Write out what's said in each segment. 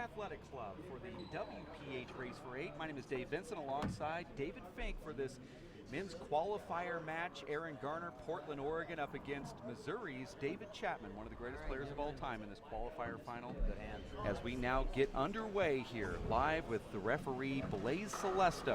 Athletic Club for the WPH Race for 8. My name is Dave Vincent alongside David Fink for this men's qualifier match. Aaron Garner, Portland, Oregon up against Missouri's David Chapman, one of the greatest players of all time in this qualifier final. As we now get underway here, live with the referee Blaise Celeste,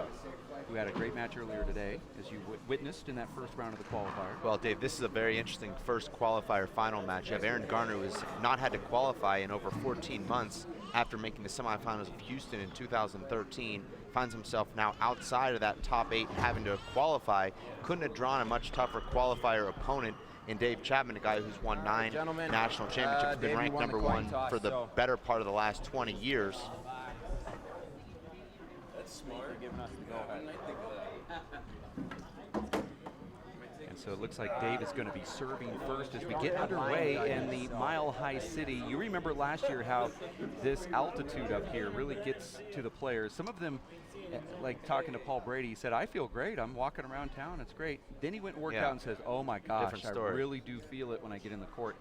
who had a great match earlier today, as you witnessed in that first round of the qualifier. Well, Dave, this is a very interesting first qualifier final match. You have Aaron Garner, who has not had to qualify in over 14 months after making the semifinals of Houston in 2013. Finds himself now outside of that top 8 and having to qualify. Couldn't have drawn a much tougher qualifier opponent in Dave Chapman, a guy who's won 9 national championships, been ranked #1 for the better part of the last 20 years. That's smart. Giving us the go-ahead. And so it looks like Dave is going to be serving first as we get underway in the Mile High City. You remember last year how this altitude up here really gets to the players. Some of them, like talking to Paul Brady, he said, I feel great. I'm walking around town. It's great. Then he went and worked out and says, oh my gosh, I really do feel it when I get in the court.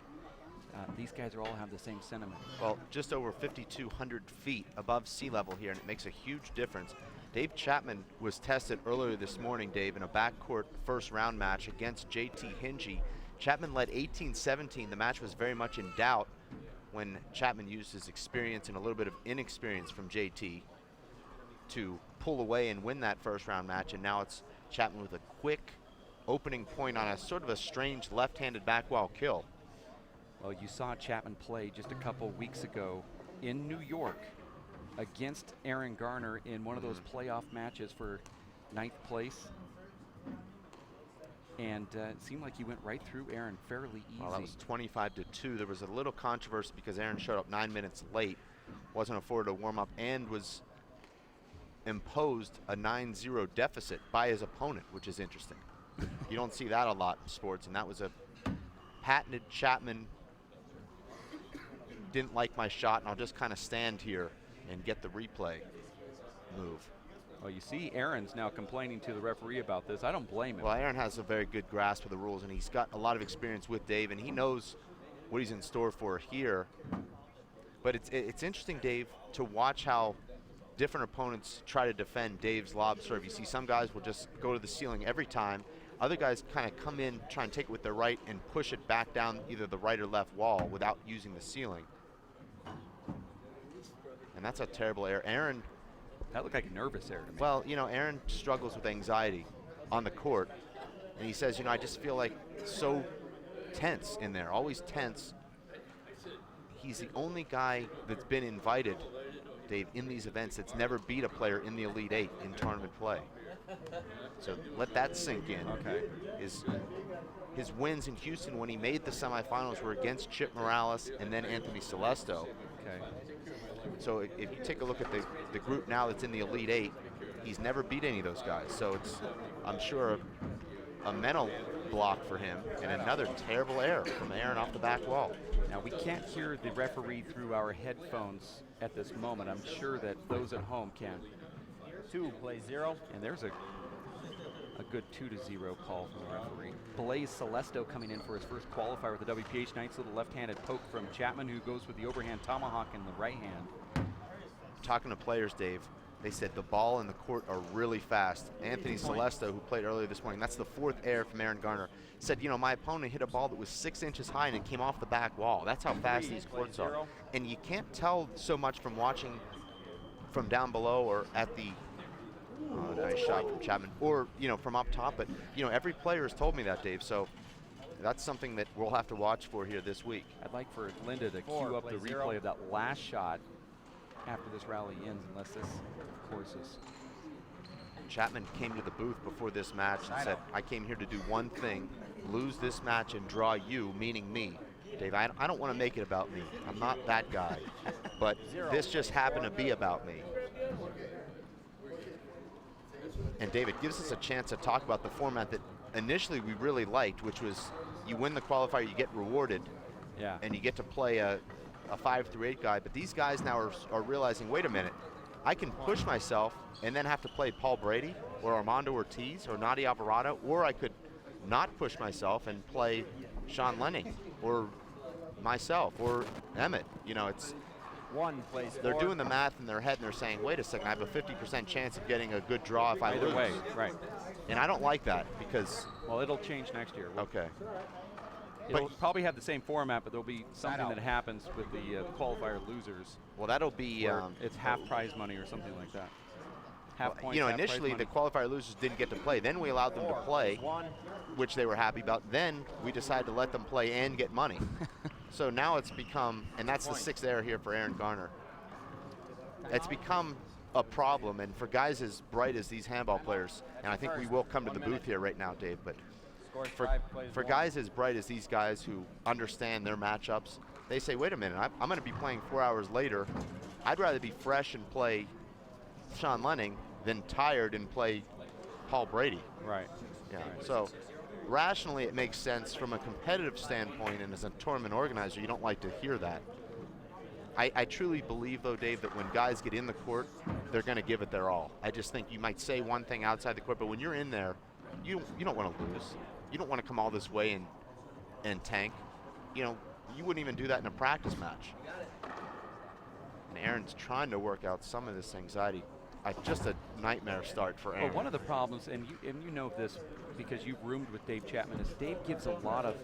These guys all have the same sentiment. Well, just over 5,200 feet above sea level here, and it makes a huge difference. Dave Chapman was tested earlier this morning, Dave, in a backcourt first round match against JT Hingy. Chapman led 18-17. The match was very much in doubt when Chapman used his experience and a little bit of inexperience from JT to pull away and win that first round match, and now it's Chapman with a quick opening point on a sort of a strange left-handed back wall kill. Well, you saw Chapman play just a couple weeks ago in New York against Aaron Garner in one of those playoff matches for 9th place. And it seemed like he went right through Aaron fairly easy. Well, that was 25-2. There was a little controversy because Aaron showed up 9 minutes late, wasn't afforded a warm-up, and was imposed a 9-0 deficit by his opponent, which is interesting. You don't see that a lot in sports, and that was a patented Chapman, didn't like my shot, and I'll just kind of stand here and get the replay move. Well, you see Aaron's now complaining to the referee about this. I don't blame him. Well, Aaron has a very good grasp of the rules, and he's got a lot of experience with Dave, and he knows what he's in store for here. But it's interesting, Dave, to watch how different opponents try to defend Dave's lob serve. You see some guys will just go to the ceiling every time. Other guys kind of come in, try and take it with their right and push it back down either the right or left wall without using the ceiling. And that's a terrible error. Aaron, that looked like a nervous error to me. Well, you know, Aaron struggles with anxiety on the court. And he says, you know, I just feel like so tense in there, always tense. He's the only guy that's been invited, Dave, in these events that's never beat a player in the Elite 8 in tournament play. So let that sink in. Okay. His wins in Houston when he made the semifinals were against Chip Morales and then Anthony Celeste. Okay. So if you take a look at the group now that's in the Elite 8, he's never beat any of those guys. So it's, I'm sure, a mental block for him, and another terrible error from Aaron off the back wall. Now, we can't hear the referee through our headphones at this moment. I'm sure that those at home can. 2 plays 0. And there's a good 2-0 call from the referee. Blaise Celeste coming in for his first qualifier with the WPH. Nice little left-handed poke from Chapman, who goes with the overhand tomahawk in the right hand. Talking to players, Dave, they said the ball and the court are really fast. Anthony Celeste, who played earlier this morning, that's the 4th error from Aaron Garner, said, you know, my opponent hit a ball that was 6 inches high and it came off the back wall. That's how fast these courts are. And you can't tell so much from watching from down below or at the nice shot from Chapman, or, you know, from up top. But, you know, every player has told me that, Dave. So that's something that we'll have to watch for here this week. I'd like for Linda to cue up the replay of that last shot after this rally ends, unless this, of course, is. Chapman came to the booth before this match and said, I came here to do one thing, lose this match and draw you, meaning me. Dave, I don't want to make it about me. I'm not that guy. But this just happened to be about me. And David gives us a chance to talk about the format that initially we really liked, which was you win the qualifier, you get rewarded, and you get to play a 5 through 8 guy. But these guys now are realizing, wait a minute, I can push myself and then have to play Paul Brady or Armando Ortiz or Nadia Alvarado, or I could not push myself and play Sean Lenning or myself or Emmett. You know, 1 plays 4. They're doing the math in their head and they're saying, wait a second, I have a 50% chance of getting a good draw if I Either lose. way, right. And I don't like that because, Well, it'll change next year. okay. It'll probably have the same format, but there'll be something that happens with the qualifier losers. Well, that'll be, where it's half prize money or something like that. Half points, you know, half prize initially money. the qualifier losers didn't get to play. Then we allowed them to 4 play, plays 1. which they were happy about. Then we decided to let them play and get money. So now it's become, and that's the 6th error here for Aaron Garner. It's become a problem, and for guys as bright as these handball players, and I think we will come to the booth here right now, Dave, but Scores for 5 plays 1. guys as bright as these guys who understand their matchups, they say, wait a minute, I'm going to be playing 4 hours later. I'd rather be fresh and play Sean Lenning than tired and play Paul Brady. Right. Yeah. So rationally, it makes sense from a competitive standpoint, and as a tournament organizer, you don't like to hear that. I truly believe, though, Dave, that when guys get in the court, they're going to give it their all. I just think you might say one thing outside the court, but when you're in there, you don't want to lose. You don't want to come all this way and tank. You know, you wouldn't even do that in a practice match. And Aaron's trying to work out some of this anxiety. Just a nightmare start for Aaron. Well, one of the problems, and you know this because you've roomed with Dave Chapman, is Dave gives a lot of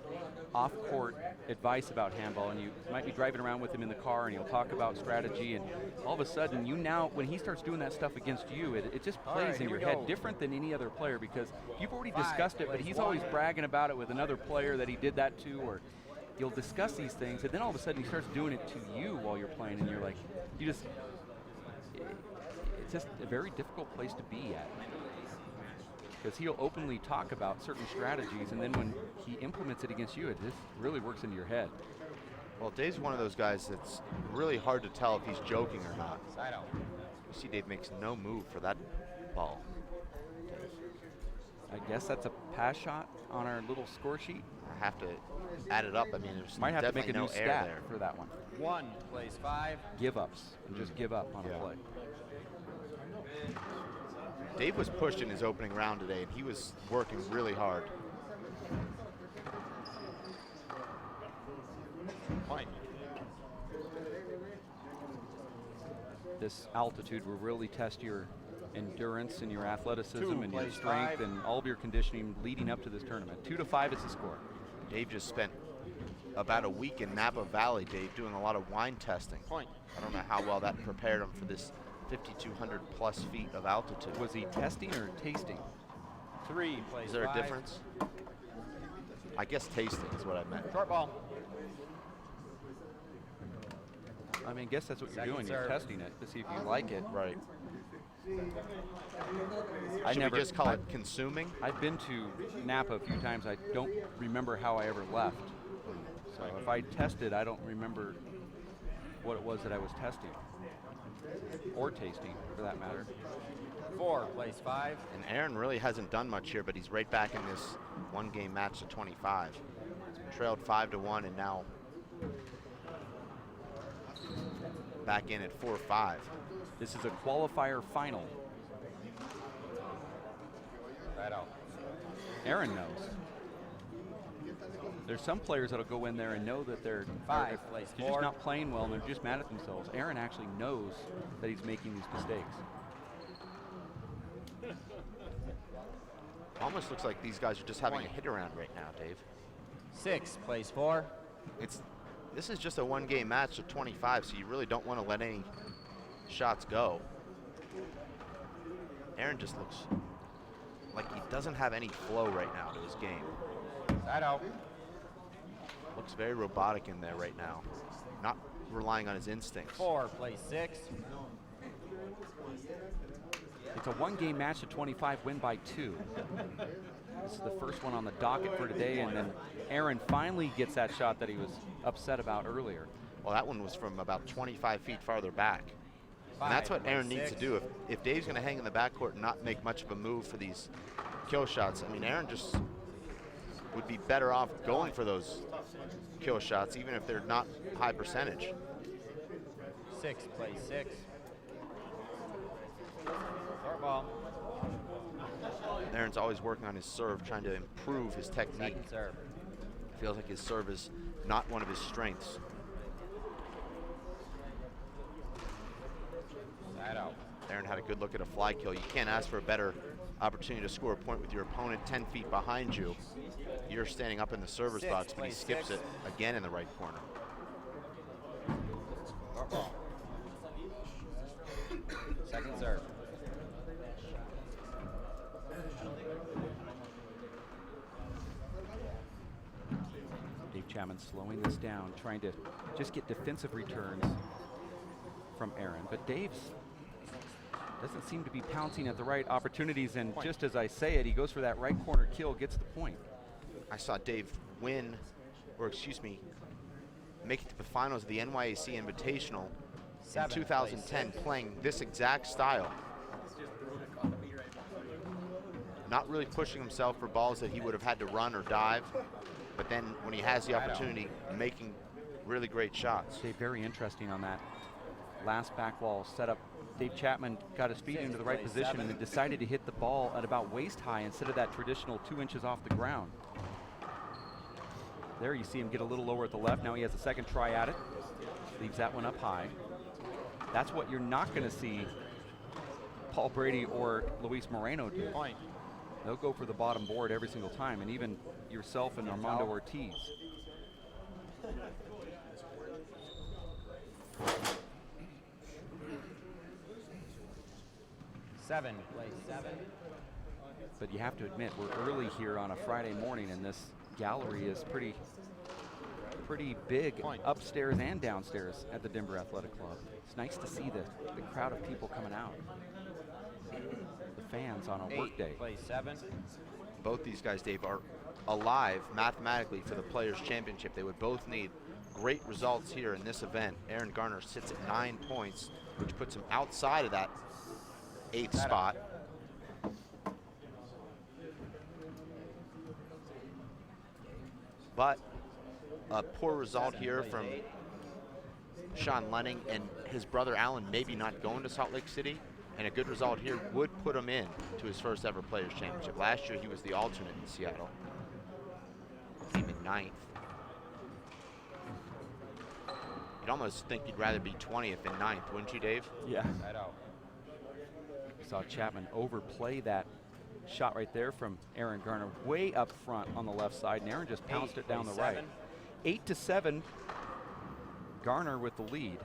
off-court advice about handball, and you might be driving around with him in the car, and he'll talk about strategy, and all of a sudden, when he starts doing that stuff against you, it just plays in your head different than any other player because you've already discussed it, but he's always bragging about it with another player that he did that to, or you'll discuss these things, and then all of a sudden he starts doing it to you while you're playing, and you're like, it's just a very difficult place to be at. Because he'll openly talk about certain strategies, and then when he implements it against you, it just really works into your head. Well, Dave's one of those guys that's really hard to tell if he's joking or not. Side out. You see Dave makes no move for that ball. I guess that's a pass shot on our little score sheet. I have to add it up. I mean, there's Might have to make a definitely new no air stat there. for that one. 1 plays 5. Give ups, and just give up on Yeah. a play. Dave was pushed in his opening round today, and he was working really hard. Point. This altitude will really test your endurance and your athleticism 2 and your plays strength 5. and all of your conditioning leading up to this tournament. 2-5 is the score. Dave just spent about a week in Napa Valley, Dave, doing a lot of wine testing. Point. I don't know how well that prepared him for this 5,200 plus feet of altitude. Was he testing or tasting? 3 plays Is there a 5. difference? I guess tasting is what I meant. Short ball. I mean, I guess that's what you're Second doing. You're serve. testing it to see if you like it. Right. I Should we just call it consuming? I've been to Napa a few times. I don't remember how I ever left. So if I tested, I don't remember what it was that I was testing. Or tasting, for that matter. 4 plays 5. And Aaron really hasn't done much here, but he's right back in this one-game match to 25. He's trailed 5-1, and now back in at 4-5. This is a qualifier final. Side out. Aaron knows. There's some players that'll go in there and know that they're 5 if plays they're just 4. not playing well and they're just mad at themselves. Aaron actually knows that he's making these mistakes. Almost looks like these guys are just having a hit around right now, Dave. 6 plays 4. This is just a one-game match to 25, so you really don't want to let any shots go. Aaron just looks like he doesn't have any flow right now to his game. Side out. Looks very robotic in there right now, not relying on his instincts. 4 plays 6. It's a one-game match to 25, win by 2. This is the first one on the docket for today, and then Aaron finally gets that shot that he was upset about earlier. Well, that one was from about 25 feet farther back. And that's what Aaron needs to do. If Dave's going to hang in the backcourt and not make much of a move for these kill shots, I mean, Aaron just would be better off going for those kill shots, even if they're not high percentage. 6 plays 6. Short ball. Aaron's always working on his serve, trying to improve his technique. Second serve. Feels like his serve is not one of his strengths. Aaron had a good look at a fly kill. You can't ask for a better opportunity to score a point with your opponent 10 feet behind you. You're standing up in the server's box, but he skips it again in the right corner. Second serve. Dave Chapman slowing this down, trying to just get defensive returns from Aaron. But Dave's doesn't seem to be pouncing at the right opportunities, and just as I say it, he goes for that right corner kill, gets the point. I saw Dave win, or excuse me, make it to the finals of the NYAC Invitational in 2010 playing this exact style. Not really pushing himself for balls that he would have had to run or dive, but then when he has the opportunity, making really great shots. Dave, very interesting on that last back wall setup. Dave Chapman got his feet into the right position and then decided to hit the ball at about waist high instead of that traditional 2 inches off the ground. There you see him get a little lower at the left. Now he has a second try at it. Leaves that one up high. That's what you're not going to see Paul Brady or Luis Moreno do. Point. They'll go for the bottom board every single time, and even yourself and Armando Ortiz. Seven. Play 7. But you have to admit, we're early here on a Friday morning, and this gallery is pretty big upstairs and downstairs at the Denver Athletic Club. It's nice to see the crowd of people coming out. The fans on a work day. Play 7. Both these guys, Dave, are alive mathematically for the Players' Championship. They would both need great results here in this event. Aaron Garner sits at 9 points, which puts him outside of that 8th spot. But a poor result here from Sean Lenning and his brother Alan maybe not going to Salt Lake City, and a good result here would put him in to his first ever Players' Championship. Last year he was the alternate in Seattle. Came in 9th. You'd almost think you'd rather be 20th than 9th, wouldn't you, Dave? Yeah. Saw Chapman overplay that shot right there from Aaron Garner way up front on the left side, and Aaron just pounced it down the right. 8-7, Garner with the lead.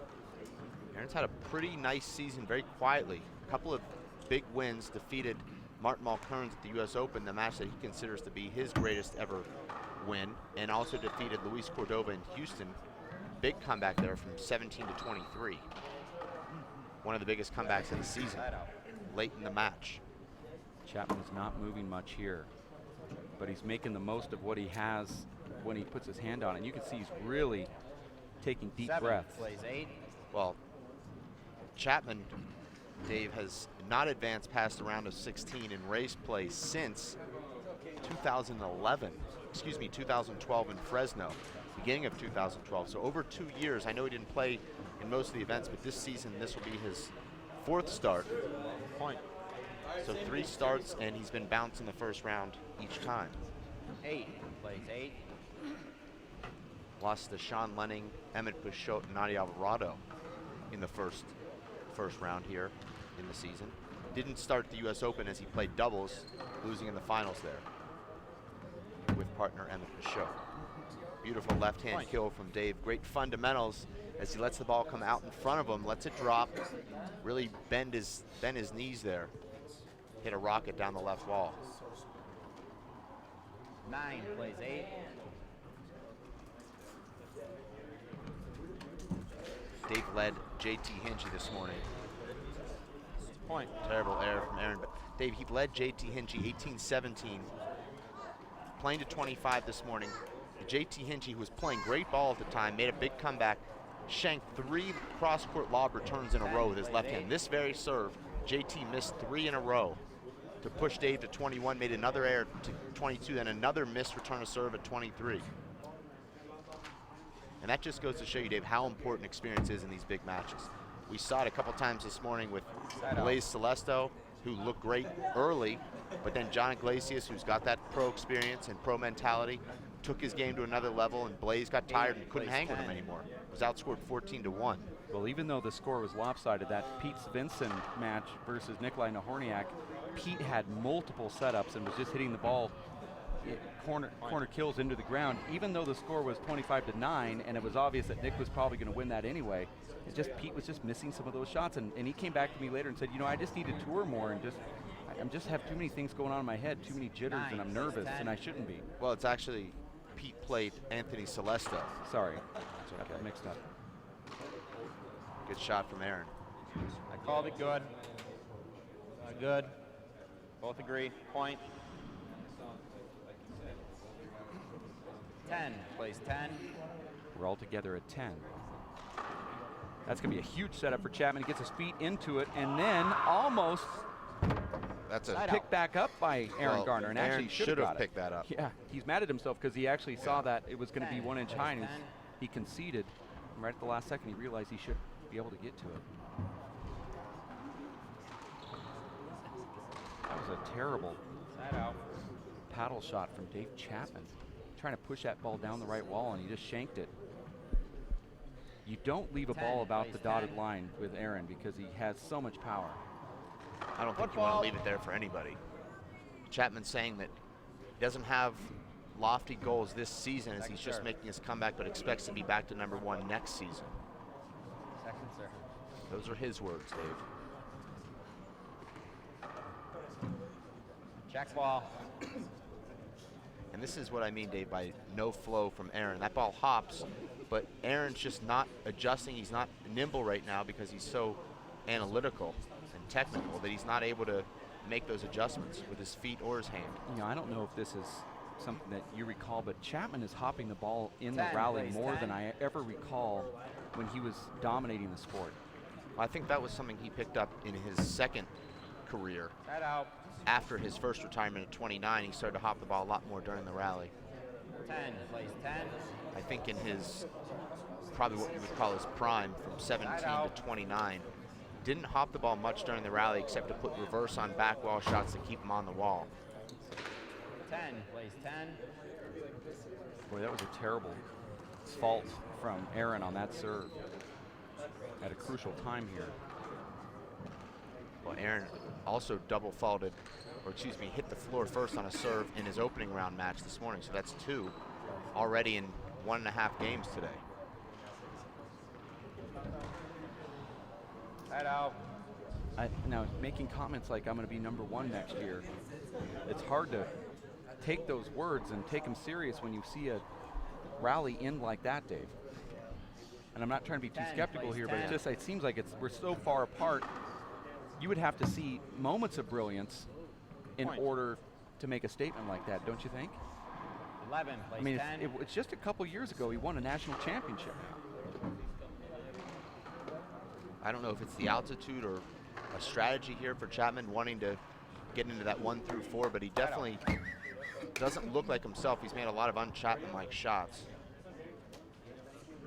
Aaron's had a pretty nice season very quietly. A couple of big wins, defeated Martin Mulkerns at the U.S. Open, the match that he considers to be his greatest ever win, and also defeated Luis Cordova in Houston. Big comeback there from 17 to 23. One of the biggest comebacks of the season, late in the match. Chapman is not moving much here, but he's making the most of what he has when he puts his hand on it. And you can see he's really taking deep breaths. Plays 8. Well, Chapman, Dave, has not advanced past the round of 16 in race play since 2012 in Fresno, beginning of 2012. So over 2 years. I know he didn't play in most of the events, but this season, this will be his 4th start. Point. So 3 starts, and he's been bounced in the first round each time. 8. Plays 8. Lost to Sean Lenning, Emmett Peugeot, and Nadia Alvarado in the first round here in the season. Didn't start the U.S. Open as he played doubles, losing in the finals there with partner Emmett Peugeot. Beautiful left-hand kill from Dave. Great fundamentals as he lets the ball come out in front of him, lets it drop, really bend his knees there. Hit a rocket down the left wall. 9. Plays 8. Dave led JT Hinchey this morning. Point. Terrible error from Aaron. But Dave, he led JT Hinchey 18-17, playing to 25 this morning. JT Hinchey, who was playing great ball at the time, made a big comeback, shanked 3 cross-court lob returns in a row with his left hand. This very serve, JT missed 3 in a row to push Dave to 21, made another error to 22, then another missed return of serve at 23. And that just goes to show you, Dave, how important experience is in these big matches. We saw it a couple times this morning with Blaise Celesto, who looked great early, but then John Iglesias, who's got that pro experience and pro mentality, took his game to another level, and Blaise got tired and couldn't hang with him anymore. Was outscored 14-1. Well, even though the score was lopsided, that Pete Svensson match versus Nikolai Nahorniak, Pete had multiple setups and was just hitting the ball corner kills into the ground. Even though the score was 25-9, and it was obvious that Nick was probably going to win that anyway, Pete was just missing some of those shots. And he came back to me later and said, I just need to tour more, and I'm just have too many things going on in my head, too many jitters, and I'm nervous, and I shouldn't be. Well, it's actually Pete played Anthony Celesta. Sorry, It's got mixed up. Good shot from Aaron. I called it good. Good. Both agree. Point. 10 plays 10. We're all together at 10. That's going to be a huge setup for Chapman. He gets his feet into it, and then almost That's a picked back up by Aaron Garner, and Aaron actually should have picked that up. Yeah, he's mad at himself because he actually saw that it was going to be 1 inch high, and he conceded. And right at the last second, he realized he should be able to get to it. That was a terrible paddle shot from Dave Chapman, trying to push that ball down the right wall, and he just shanked it. You don't leave a ball about the dotted line with Aaron because he has so much power. I don't think you want to leave it there for anybody. Chapman's saying that he doesn't have lofty goals this season as he's just making his comeback, but expects to be back to #1 next season. Second serve. Those are his words, Dave. Check ball. And this is what I mean, Dave, by no flow from Aaron. That ball hops, but Aaron's just not adjusting. He's not nimble right now because he's so analytical and technical that he's not able to make those adjustments with his feet or his hand. I don't know if this is something that you recall, but Chapman is hopping the ball in the rally more than I ever recall when he was dominating the sport. I think that was something he picked up in his second career. Side out. After his first retirement at 29, he started to hop the ball a lot more during the rally. 10 plays 10. I think in his, probably what you would call his prime, from 17 to 29, didn't hop the ball much during the rally except to put reverse on back wall shots to keep him on the wall. 10 plays 10. Boy, that was a terrible fault from Aaron on that serve at a crucial time here. Well, Aaron also double faulted, or excuse me, hit the floor first on a serve in his opening round match this morning. So that's 2 already in 1.5 games today. Side out. Now, making comments like I'm going to be #1 next year, it's hard to take those words and take them serious when you see a rally end like that, Dave. And I'm not trying to be too skeptical here, but it seems like we're so far apart. You would have to see moments of brilliance in order to make a statement like that, don't you think? 11 plays 10. It's just a couple years ago he won a national championship. I don't know if it's the altitude or a strategy here for Chapman wanting to get into that 1 through 4, but he definitely doesn't look like himself. He's made a lot of un-Chapman-like shots.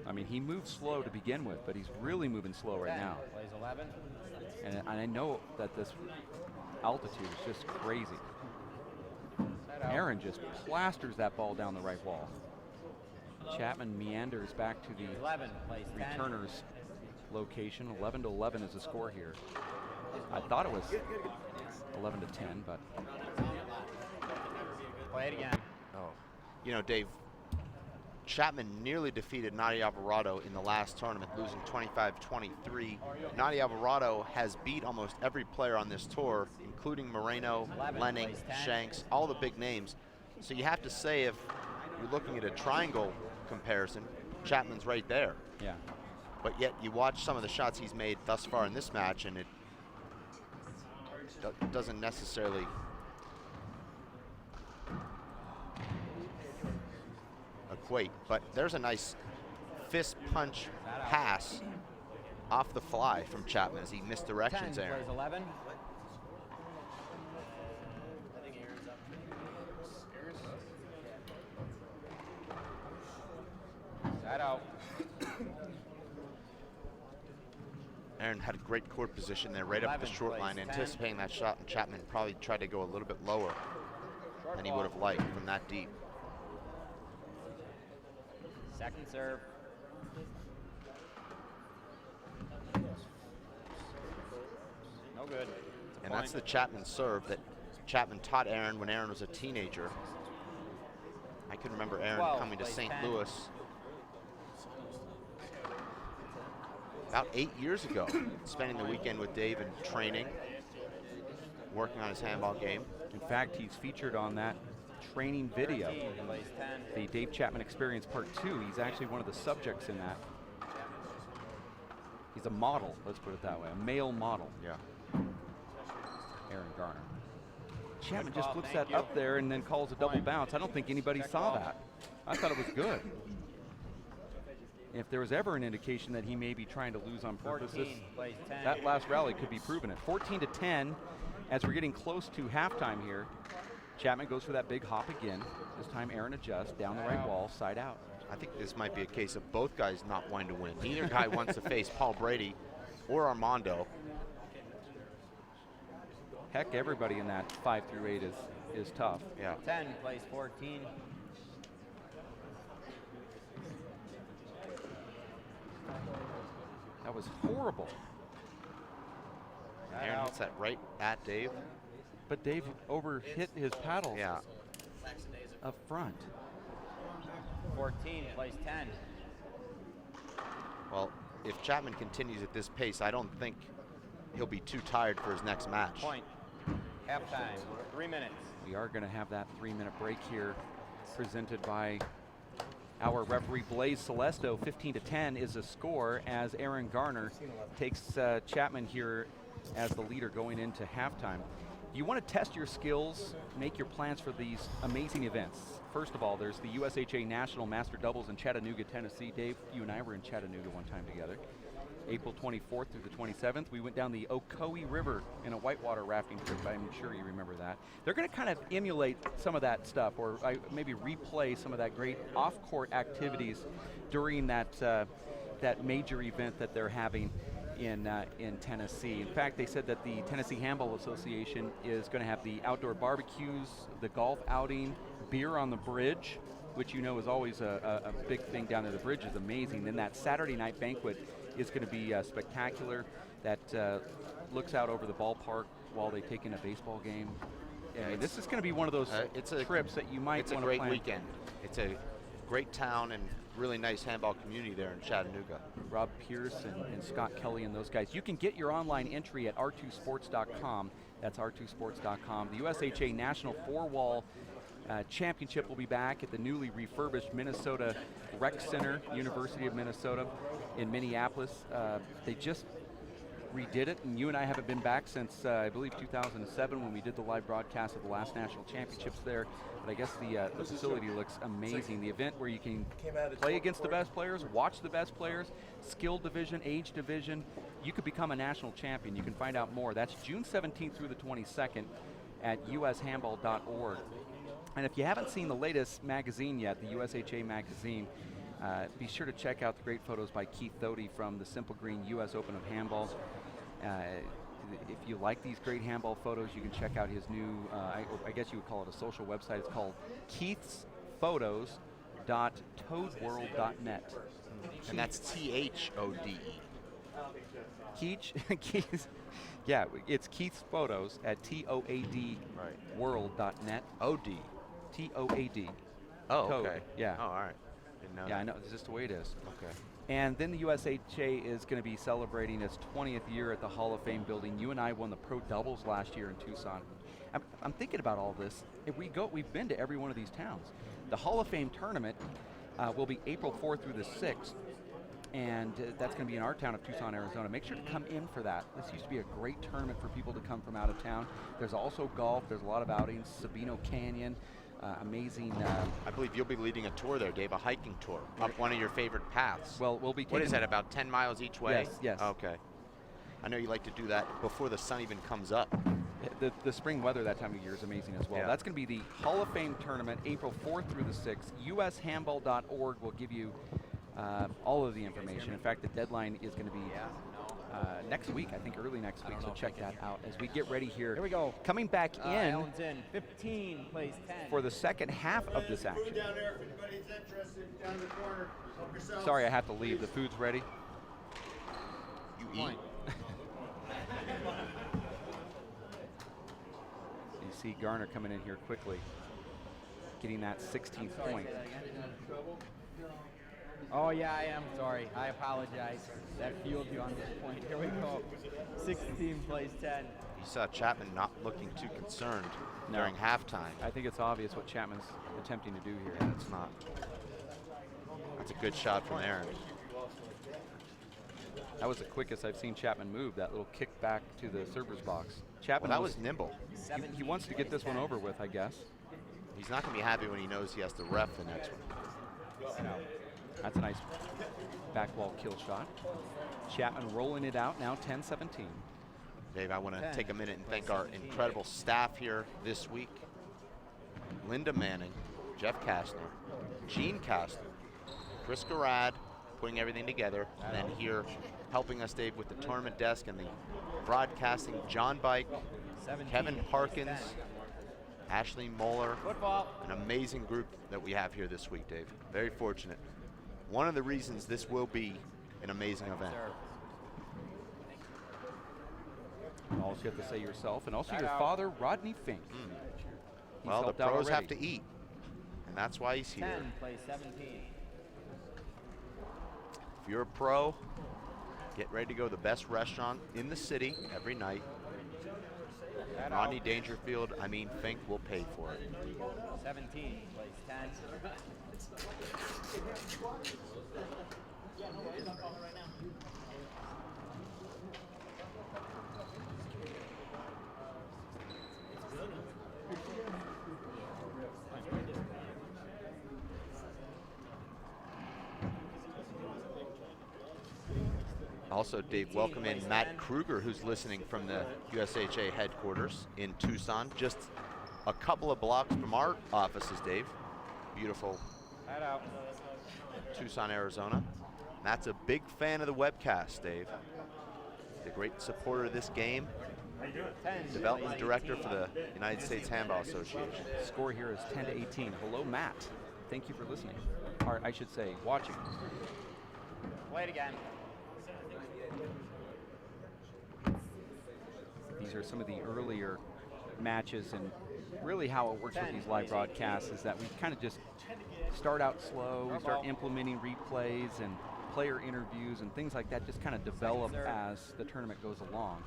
I mean, he moves slow to begin with, but he's really moving slow right now. Plays 11. And I know that this altitude is just crazy. Aaron just plasters that ball down the right wall. Chapman meanders back to the 11 plays 10. returner's location. 11-11 is the score here. I thought it was 11-10, but Play it again. Oh, Dave, Chapman nearly defeated Nadia Alvarado in the last tournament, losing 25-23. Nadia Alvarado has beat almost every player on this tour, including Moreno, Lenning, Shanks, all the big names. So you have to say, if you're looking at a triangle comparison, Chapman's right there. yeah. But yet you watch some of the shots he's made thus far in this match, and it doesn't necessarily equate. But there's a nice fist punch pass off the fly from Chapman as he misdirections 10 there. plays 11. Side out. Aaron had a great court position there, right up the 11 short plays line, 10. anticipating that shot, and Chapman probably tried to go a little bit lower than he would have liked from that deep. Second serve. No good. It's a And point. that's the Chapman serve that Chapman taught Aaron when Aaron was a teenager. I can remember Aaron 12, coming to plays St. 10. Louis about 8 years ago, spending the weekend with Dave and training, working on his handball game. In fact, he's featured on that training video, 13, plays 10. the Dave Chapman Experience Part 2. He's actually one of the subjects in that. He's a model, let's put it that way, a male model. Yeah. Aaron Garner. Chapman Good just call, flips thank that you. up there and then calls a double Point. bounce. I don't think anybody Check saw ball. that. I thought it was good. If there was ever an indication that he may be trying to lose on purpose, 14, plays 10. that last rally could be proven it. 14-10 as we're getting close to halftime here. Chapman goes for that big hop again. This time Aaron adjusts down the right wall, side out. I think this might be a case of both guys not wanting to win. Neither guy wants to face Paul Brady or Armando. Heck, everybody in that 5 through 8 is tough. Yeah. 10, plays 14. That was horrible. That Aaron out. hits that right at Dave. But Dave overhit his paddle Yeah. up front. 14, plays 10. Well, if Chapman continues at this pace, I don't think he'll be too tired for his next match. Point. Halftime. 3 minutes. We are going to have that 3-minute break here presented by our referee Blaze Celesto. 15-10 is the score as Aaron Garner takes Chapman here as the leader going into halftime. You want to test your skills, make your plans for these amazing events. First of all, there's the USHA National Master Doubles in Chattanooga, Tennessee. Dave, you and I were in Chattanooga one time together. April 24th through the 27th, we went down the Ocoee River in a whitewater rafting trip. I'm sure you remember that. They're going to kind of emulate some of that stuff, or maybe replay some of that great off-court activities during that that major event that they're having in Tennessee. In fact, they said that the Tennessee Handball Association is going to have the outdoor barbecues, the golf outing, beer on the bridge, which you know is always a big thing down there. The bridge is amazing. Then that Saturday night banquet is going to be spectacular. That looks out over the ballpark while they take in a baseball game. Yeah, this is going to be one of those trips that you might want to plan. It's a great weekend. It's a great town and really nice handball community there in Chattanooga. Rob Pierce and Scott Kelly and those guys. You can get your online entry at r2sports.com. That's r2sports.com. The USHA National Four-Wall Championship will be back at the newly refurbished Minnesota Rec Center, University of Minnesota in Minneapolis. They just redid it, and you and I haven't been back since, I believe, 2007 when we did the live broadcast of the last national championships there. But I guess the facility looks amazing. The event where you can play against the best players, watch the best players, skill division, age division. You could become a national champion. You can find out more. That's June 17th through the 22nd at ushandball.org. And if you haven't seen the latest magazine yet, the USHA magazine, be sure to check out the great photos by Keith Thody from the Simple Green US Open of Handball. If you like these great handball photos, you can check out his new, I guess you would call it a social website. It's called keithsphotos.toadworld.net. And that's Thode. Keith, yeah, it's Keith's Photos at TOAD world.net. OD. TOAD. Oh, Toad, okay. yeah. Oh, all right. Didn't know Yeah, I that. know, it's just the way it is. Okay. And then the USHA is going to be celebrating its 20th year at the Hall of Fame building. You and I won the pro doubles last year in Tucson. I'm thinking about all this. If we've been to every one of these towns. The Hall of Fame tournament will be April 4th through the 6th. And that's going to be in our town of Tucson, Arizona. Make sure to come in for that. This used to be a great tournament for people to come from out of town. There's also golf. There's a lot of outings. Sabino Canyon. Amazing. I believe you'll be leading a tour there, Dave, a hiking tour up one of your favorite paths. Well, we'll be taking. What is that, about 10 miles each way? Yes. Okay. I know you like to do that before the sun even comes up. The spring weather that time of year is amazing as well. Yeah. That's going to be the Hall of Fame tournament, April 4th through the 6th. ushandball.org will give you all of the information. In fact, the deadline is going to be next week, I think early next week, so check that out as we get ready here. Here we go. Coming back in Allen's in. 15, plays 10. for the second half of this action. Down there, if anybody's interested, down in the corner. Help yourselves. Sorry, I have to leave. The food's ready. You Point. eat. see Garner coming in here quickly, getting that 16th point. Oh yeah, I am sorry. I apologize. That fueled you on this point. Here we go. 16 plays 10. You saw Chapman not looking too concerned No. during halftime. I think it's obvious what Chapman's attempting to do here. Yeah, it's not. That's a good shot from Aaron. That was the quickest I've seen Chapman move, that little kick back to the server's box. Chapman Well, that was nimble. he wants to get this one over with, I guess. He's not going to be happy when he knows he has to ref the next one. That's a nice back wall kill shot. Chapman rolling it out now, 10-17. Dave, I want to take a minute and thank our incredible staff here this week. Linda Manning, Jeff Kastner, Gene Kastner, Chris Garrad, putting everything together, and then here helping us, Dave, with the tournament desk and the broadcasting, John Bike, Kevin Harkins, Ashley Moeller, an amazing group that we have here this week, Dave. Very fortunate. One of the reasons this will be an amazing event. You also have to say yourself, and also your father, Rodney Fink. He's Well, the helped out pros have already. to eat, and that's why he's here. 10 plays 17. If you're a pro, get ready to go to the best restaurant in the city every night. Rodney Dangerfield, I mean Fink, will pay for it. 17 plays 10. Also, Dave, welcome in Matt Kruger, who's listening from the USHA headquarters in Tucson, just a couple of blocks from our offices, Dave. Beautiful Tucson, Arizona. Matt's a big fan of the webcast, Dave. He's a great supporter of this game. Development director for the United States Handball Association. Score here is 10-18. Hello, Matt. Thank you for listening. Or I should say, watching. Play it again. These are some of the earlier matches, and really how it works with these live broadcasts is that we kind of just start out slow, we start implementing replays and player interviews and things like that just kind of develop as the tournament goes along.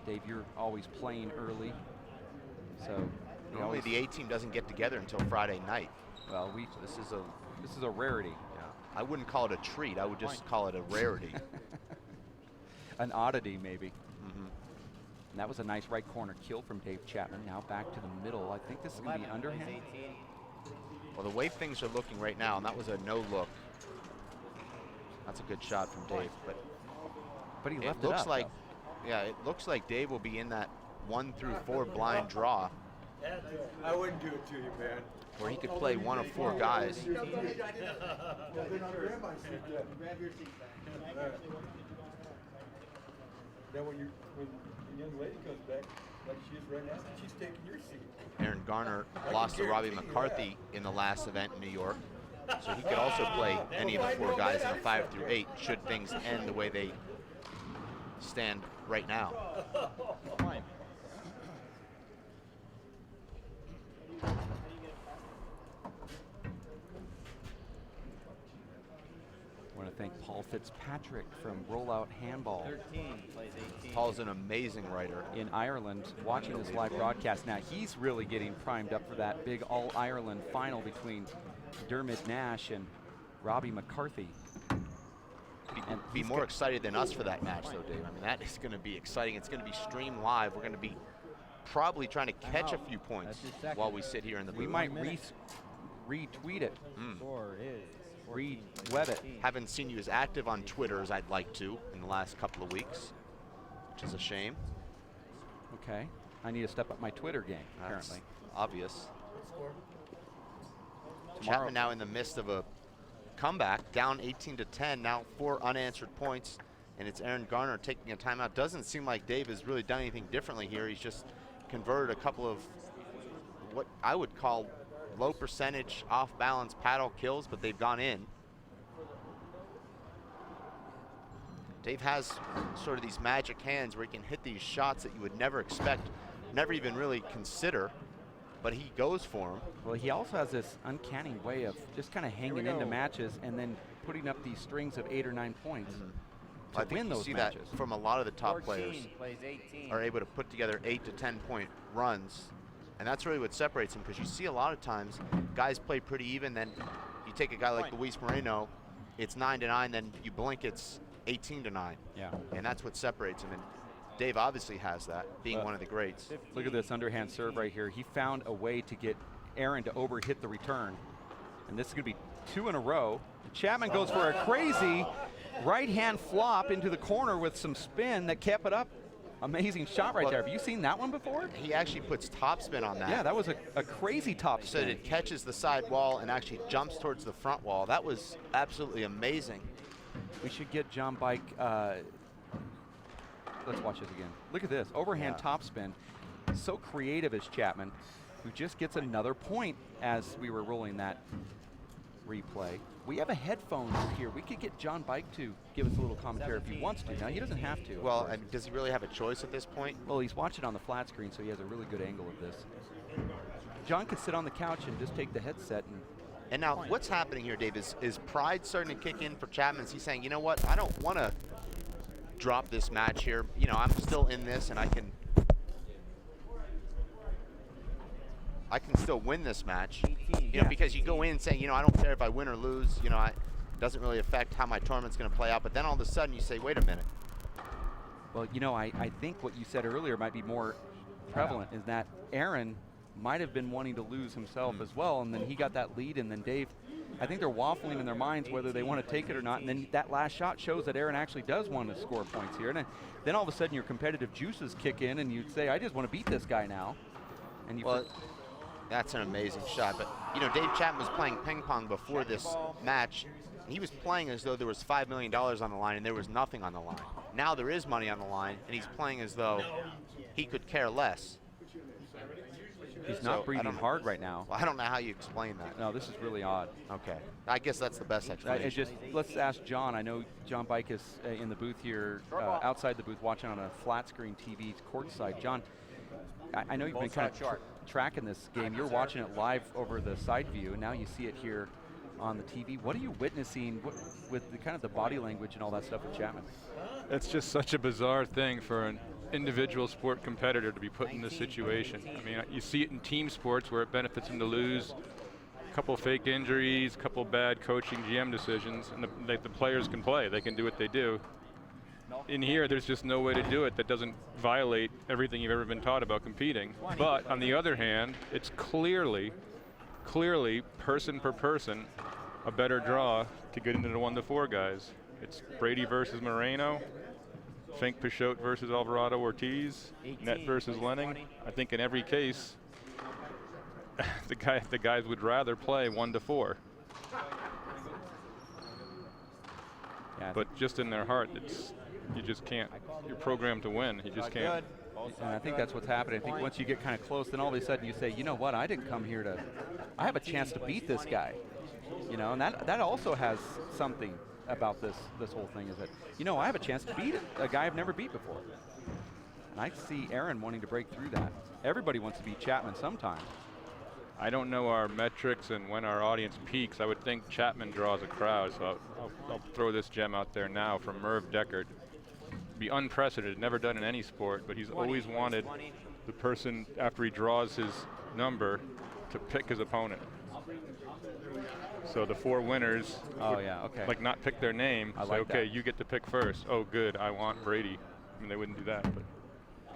Dave, you're always playing early, so Normally the A team doesn't get together until Friday night. well, So this is a rarity. yeah, I wouldn't call it a treat. I would just call it a rarity. An oddity, maybe. Mhm. And that was a nice right corner kill from Dave Chapman. Now back to the middle. I think this is going to be underhand. Well, the way things are looking right now, and that was a no look. That's a good shot from Dave, but He it left looks up, like, though. yeah, it looks like Dave will be in that 1 through 4 blind draw, I wouldn't do it to you, man. where he could play 1 of 4 guys. Then when the young lady comes back, like she is right now, she's taking your seat. Aaron Garner lost to Robbie McCarthy in the last event in New York, so he could also play any of the 4 guys in a 5 through 8 should things end the way they stand right now. I want to thank Paul Fitzpatrick from Rollout Handball 13 plays 18. Paul's an amazing writer. in Ireland watching this live broadcast. Now he's really getting primed up for that big All-Ireland final between Dermot Nash and Robbie McCarthy. And Be he's more got- excited than us for that match, though, Dave. I mean, that is going to be exciting. It's going to be streamed live. We're going to be probably trying to catch a few points That's his second. while we sit here in the booth. We might minute. retweet it, Score is 14 plays re-web it. 18. Haven't seen you as active on Twitter as I'd like to in the last couple of weeks, which is a shame. Okay, I need to step up my Twitter game, That's apparently. obvious. Tomorrow- Chapman now in the midst of a comeback, down 18-10, now 4 unanswered points, and it's Aaron Garner taking a timeout. Doesn't seem like Dave has really done anything differently here. He's just converted a couple of what I would call low percentage off balance paddle kills, but they've gone in. Dave has sort of these magic hands where he can hit these shots that you would never expect never even really consider, but he goes for him. Well, he also has this uncanny way of just kind of hanging into matches and then putting up these strings of 8 or 9 points I to think win you those see matches. that from a lot of the top 14 players plays 18. are able to put together 8 to 10 point runs, and that's really what separates them, because you see a lot of times guys play pretty even, then you take a guy like Luis Moreno, it's 9-9, then you blink, it's 18-9. Yeah. And that's what separates him, and Dave obviously has that, being one of the greats. Look at this underhand serve right here. He found a way to get Aaron to overhit the return. And this is going to be 2 in a row. Chapman goes for a crazy right-hand flop into the corner with some spin that kept it up. Amazing shot right there. Have you seen that one before? He actually puts topspin on that. Yeah, that was a crazy top So spin. that it catches the side wall and actually jumps towards the front wall. That was absolutely amazing. We should get John Bike. Let's watch this again. Look at this, overhand topspin. So creative is Chapman, who just gets another point as we were rolling that replay. We have a headphones here. We could get John Bike to give us a little commentary if he wants to. Now, he doesn't have to. Well, and does he really have a choice at this point? Well, he's watching on the flat screen, so he has a really good angle of this. John could sit on the couch and just take the headset and And now, what's happening here, Dave, is pride starting to kick in for Chapman? Is he saying, you know what, I don't want to drop this match here. You know, I'm still in this, and I can still win this match. You know, because you go in saying, you know, I don't care if I win or lose. You know, it doesn't really affect how my tournament's going to play out. But then all of a sudden you say, wait a minute. Well, you know, I think what you said earlier might be more prevalent, is that Aaron might have been wanting to lose himself as well, and then he got that lead, and then Dave, I think they're waffling in their minds whether they want to take it or not, and then that last shot shows that Aaron actually does want to score points here, and then all of a sudden your competitive juices kick in, and you'd say, I just want to beat this guy now. And you Well, that's an amazing shot. But, you know, Dave Chapman was playing ping pong before this match. He was playing as though there was $5 million on the line and there was nothing on the line. Now there is money on the line, and he's playing as though he could care less. he's not So, I breathing don't know. hard right now. Well, I don't know how you explain that. No, this is really odd. Okay. I guess that's the best explanation. Let's ask John. I know John Bike is in the booth here, outside the booth, watching on a flat screen TV courtside. John, I know you've been kind of tracking this game. You're watching it live over the side view, and now you see it here on the TV. What are you witnessing with the kind of the body language and all that stuff with Chapman? It's just such a bizarre thing for an individual sport competitor to be put in this situation. I mean, you see it in team sports where it benefits them to lose. A couple fake injuries, a couple bad coaching GM decisions, and the players can play. They can do what they do. In here, there's just no way to do it that doesn't violate everything you've ever been taught about competing. But on the other hand, it's clearly, person per person, a better draw to get into the 1-4 guys. It's Brady versus Moreno, Fink Pichot versus Alvarado Ortiz, Net versus Lenning. I think in every case, the guys would rather play 1-4. Yeah, But just in their heart, you just can't. You're programmed to win. You just can't. and I think that's what's happening. I think once you get kind of close, then all of a sudden you say, you know what, I didn't come here I have a chance to beat this guy. You know, and that also has something about this whole thing, is that, you know, I have a chance to beat a guy I've never beat before. And I see Aaron wanting to break through that. Everybody wants to beat Chapman sometime. I don't know our metrics and when our audience peaks. I would think Chapman draws a crowd, so I'll throw this gem out there now from Merv Deckard. Be unprecedented, never done in any sport, but he's always wanted the person, after he draws his number, to pick his opponent. So the 4 winners, like not pick their name, I say, like okay, that. you get to pick first. Oh, good, I want Brady. I mean, they wouldn't do that, but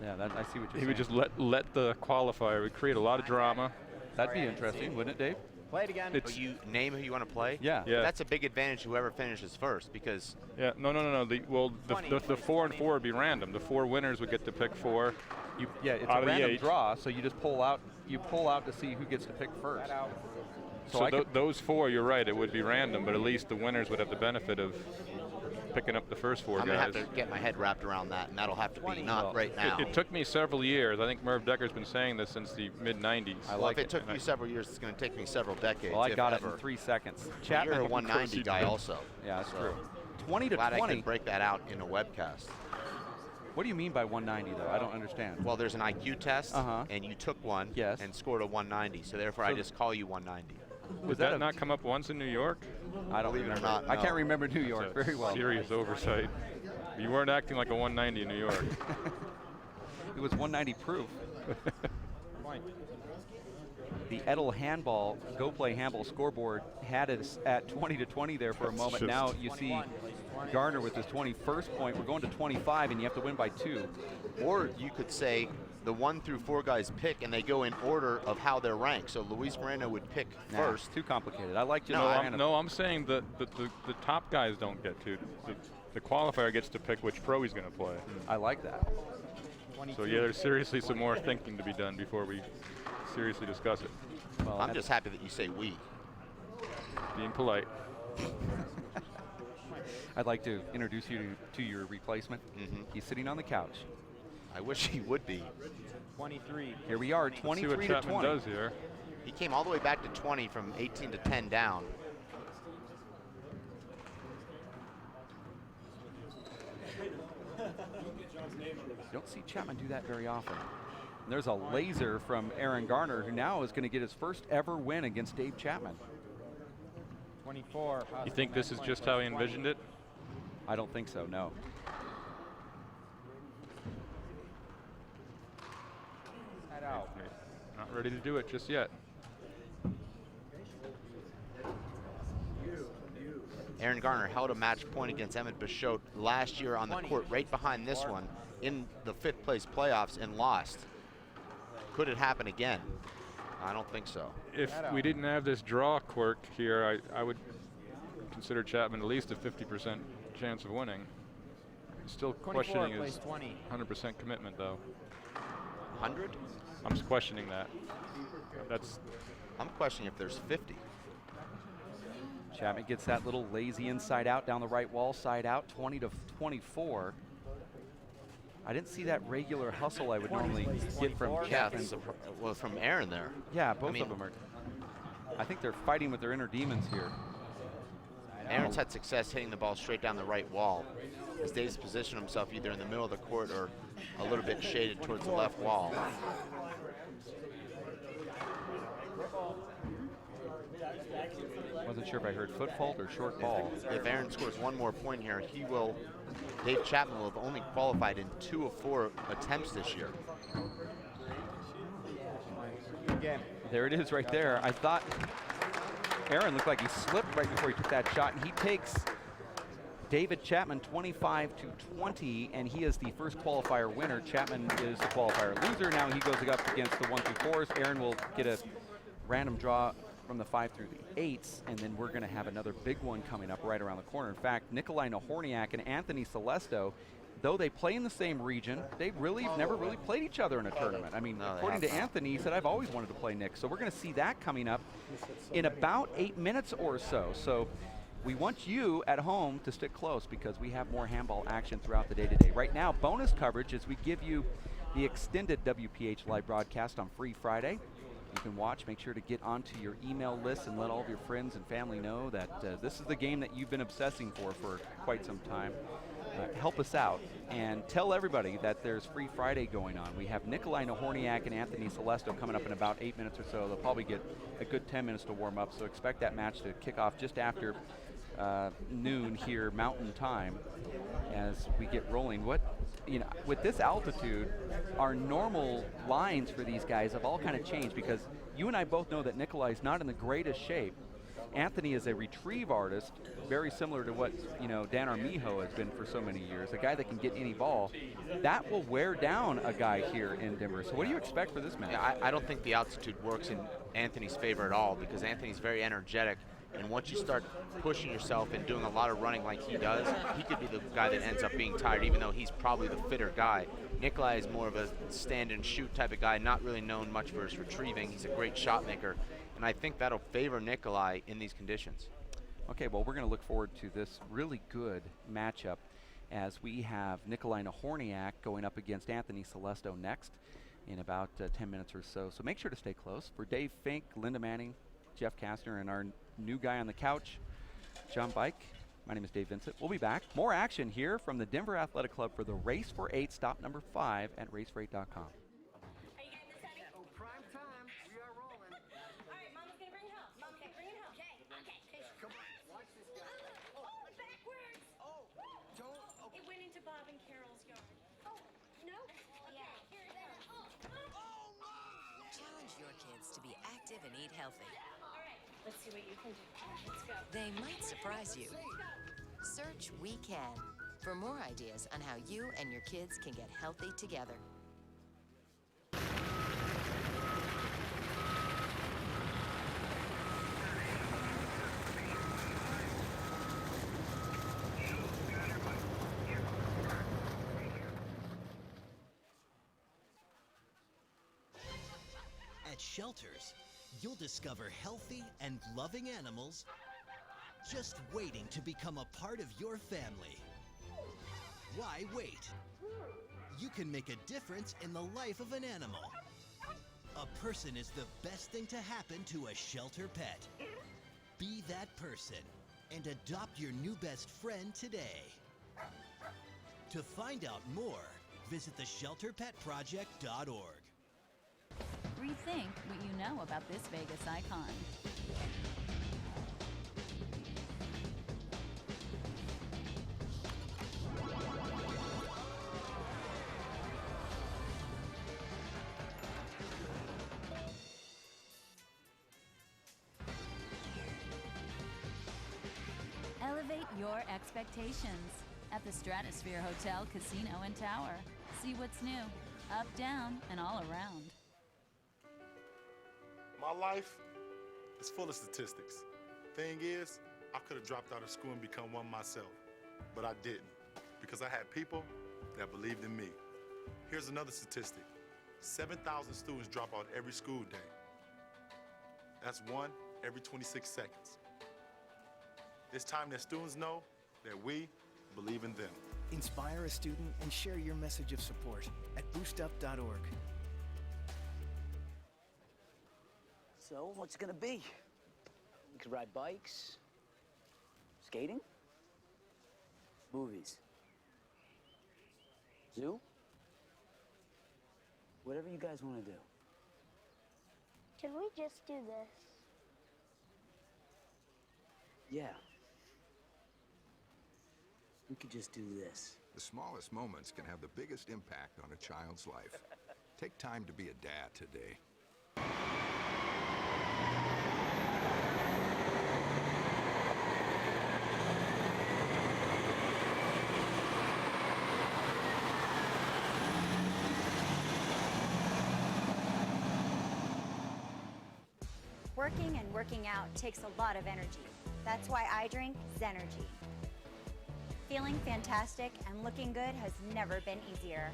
Yeah, I see what you're saying. he would just let the qualifier. It would create a lot of drama. That'd be interesting, wouldn't it, Dave? Play it again. But you name who you want to play? Yeah. Yeah. That's a big advantage to whoever finishes first, because Yeah, no. The 4 and 4 would be random. The 4 winners would get to pick 4. It's Out a of the random 8. draw, so you just pull out to see who gets to pick first. So those 4, you're right, it would be random, but at least the winners would have the benefit of picking up the first 4 I'm guys. going to have to get my head wrapped around that, and that'll have to be not right now. It took me several years. I think Merv Decker's been saying this since the mid-90s. Well, if it took you several years, it's going to take me several decades. Well, I if got it ever. in 3 seconds. You're Chapman, a 190 guy also. yeah, that's so true. 20 to glad I 20. could break that out in a webcast. What do you mean by 190 though? I don't understand. Well, there's an IQ test, Uh-huh. and you took one Yes. and scored a 190. So therefore, I So- just call you 190. Did that not come up once in New York? I don't Believe it or remember. not, I no. can't remember New York It's a very well. Serious oversight. You weren't acting like a 190 in New York. It was 190 proof. Point. The Edel Handball, Go Play Handball scoreboard had us at 20-20 there for a That's moment. just- Now you see Garner with his 21st point. We're going to 25, and you have to win by 2. Or you could say the 1 through 4 guys pick, and they go in order of how they're ranked. So Luis Moreno would pick Nah, first. too complicated. I like No, No, I'm saying that the top guys don't get to. The qualifier gets to pick which pro he's going to play. I like that. 22. So yeah, there's seriously some more thinking to be done before we seriously discuss it. Well, I'm just happy that you say we. Being polite. I'd like to introduce you to your replacement. He's sitting on the couch. I wish he would be. 23. Here we are, Let's see what 23 to Chapman 20. does here. He came all the way back to 20 from 18 to 10 down. You don't see Chapman do that very often. And there's a laser from Aaron Garner, who now is going to get his first ever win against Dave Chapman. 24. You think this is just how he envisioned it? I don't think so, no. Head out. Not ready to do it just yet. Aaron Garner held a match point against Emmett Bichotte last year on the court right behind this one in the 5th place playoffs and lost. Could it happen again? I don't think so. If we didn't have this draw quirk here, I would consider Chapman at least a 50% chance of winning. Still 24 questioning plays his 20. 100% commitment, though. 100? I'm just questioning that. I'm questioning if there's 50. Chapman gets that little lazy inside out down the right wall, side out, 20 to 24. I didn't see that regular hustle I would normally get from Yeah, Chapman. well, from Aaron there. Yeah, both mean- of them are. I think they're fighting with their inner demons here. Aaron's had success hitting the ball straight down the right wall. As Dave's positioned himself either in the middle of the court or a little bit shaded towards the left wall. Wasn't sure if I heard foot fault or short ball. If Aaron scores one more point here, Dave Chapman will have only qualified in 2 of 4 attempts this year. Again. There it is right there. I thought Aaron looked like he slipped right before he took that shot, and he takes David Chapman 25 to 20, and he is the first qualifier winner. Chapman is the qualifier loser. Now he goes up against the 1 through 4s. Aaron will get a random draw from the 5 through the 8s, and then we're going to have another big one coming up right around the corner. In fact, Nikolai Nahorniak and Anthony Celesto, though they play in the same region, they never really played each other in a tournament. I mean, No, they according to have not. Anthony, he said, I've always wanted to play Nick. So we're going to see that coming up in about 8 minutes or so. So we want you at home to stick close because we have more handball action throughout the day today. Right now, bonus coverage as we give you the extended WPH live broadcast on Free Friday. You can watch. Make sure to get onto your email list and let all of your friends and family know that this is the game that you've been obsessing for quite some time. Help us out and tell everybody that there's Free Friday going on. We have Nikolai Nahorniak and Anthony Celesto coming up in about 8 minutes or so. They'll probably get a good 10 minutes to warm up, so expect that match to kick off just after noon here Mountain Time as we get rolling. With this altitude, our normal lines for these guys have all kind of changed because you and I both know that Nikolai's not in the greatest shape. Anthony is a retrieve artist, very similar to what Dan Armijo has been for so many years, a guy that can get any ball. That will wear down a guy here in Denver. So what do you expect for this match? Yeah, I don't think the altitude works in Anthony's favor at all because Anthony's very energetic. And once you start pushing yourself and doing a lot of running like he does, he could be the guy that ends up being tired, even though he's probably the fitter guy. Nikolai is more of a stand and shoot type of guy, not really known much for his retrieving. He's a great shot maker, and I think that'll favor Nikolai in these conditions. Okay, well, we're going to look forward to this really good matchup as we have Nikolai Nahorniak going up against Anthony Celesto next in about 10 minutes or so. So make sure to stay close. For Dave Fink, Linda Manning, Jeff Kastner, and our new guy on the couch, John Bike, My name is Dave Vincent. We'll be back. More action here from the Denver Athletic Club for the Race for 8, stop number 5 at racefor8.com. Are you getting this, honey? Oh, prime time. We are rolling. All right, Mama's gonna bring it home. Mama's gonna bring it home. Okay. Come on, watch this guy. Oh, backwards. Oh, don't. Oh. It went into Bob and Carol's yard. Oh, no? Yeah. Here it goes. Challenge your kids to be active and eat healthy. All right, let's see what you can do. Let's go. They might surprise you. Search We Can for more ideas on how you and your kids can get healthy together. At shelters, you'll discover healthy and loving animals just waiting to become a part of your family. Why wait? You can make a difference in the life of an animal. A person is the best thing to happen to a shelter pet. Be that person and adopt your new best friend today. To find out more, visit theshelterpetproject.org. Rethink what you know about this Vegas icon. Elevate your expectations at the Stratosphere Hotel, Casino, and Tower. See what's new, up, down, and all around. My life is full of statistics. Thing is, I could have dropped out of school and become one myself, but I didn't because I had people that believed in me. Here's another statistic. 7,000 students drop out every school day. That's one every 26 seconds. It's time that students know that we believe in them. Inspire a student and share your message of support at boostup.org. So, what's it gonna be? We could ride bikes, skating, movies, zoo, whatever you guys want to do. Can we just do this? Yeah. We could just do this. The smallest moments can have the biggest impact on a child's life. Take time to be a dad today. Working and working out takes a lot of energy. That's why I drink Zenergy. Feeling fantastic and looking good has never been easier.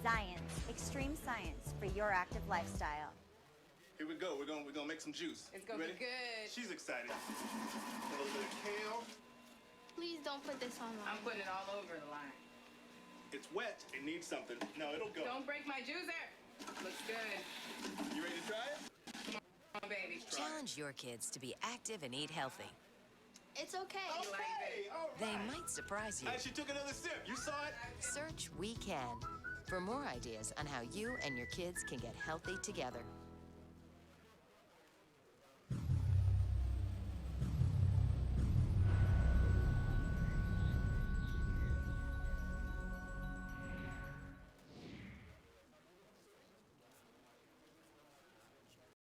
Zions, extreme science for your active lifestyle. Here we go. We're gonna make some juice. It's gonna be good. She's excited. A little bit of kale. Please don't put this on I'm putting it all over the line. It's wet. It needs something. No, it'll go. Don't break my juicer. Looks good. You ready to try it? Come on, baby. Challenge your kids to be active and eat healthy. It's okay. Okay, all right. They might surprise you. She took another sip. You saw it? Search We Can for more ideas on how you and your kids can get healthy together.